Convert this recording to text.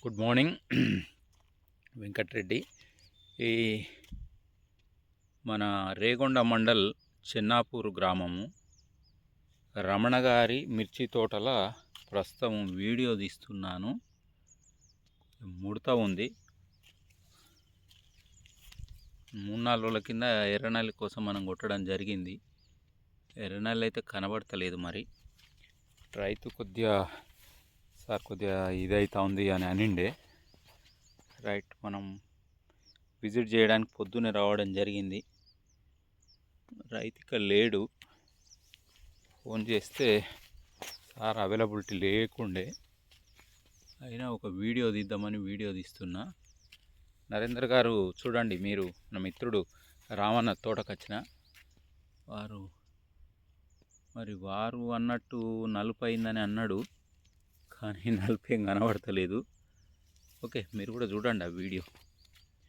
Good morning. Venkatreddy. ఈ మన రేగొండ మండల్ చెన్నాపూర్ గ్రామము రమణ గారి మిర్చి తోటల ప్రస్తుతం వీడియో తీస్తున్నాను. ముడత ఉంది. 3-4 రోజుల కింద ఎర్రనల్లి కోసం మనం కొట్టడం జరిగింది. ఎర్రనల్లి అయితే కనబడతలేదు. మరి రైతు కొద్దిగా ఇదైతా ఉంది అని అనిండే. రైట్, మనం విజిట్ చేయడానికి పొద్దున్నే రావడం జరిగింది. రైతు ఇక్కడ లేడు. ఫోన్ చేస్తే సార్ అవైలబిలిటీ లేకుండే, అయినా ఒక వీడియో తీద్దామని వీడియో తీస్తున్నా. నరేంద్ర గారు చూడండి, మీరు నా మిత్రుడు రామన్న తోటకొచ్చిన వారు అన్నట్టు నలుపు అయిందని అన్నాడు, కానీ నలుపు ఏం కనబడతలేదు. ఓకే, మీరు కూడా చూడండి ఆ వీడియో.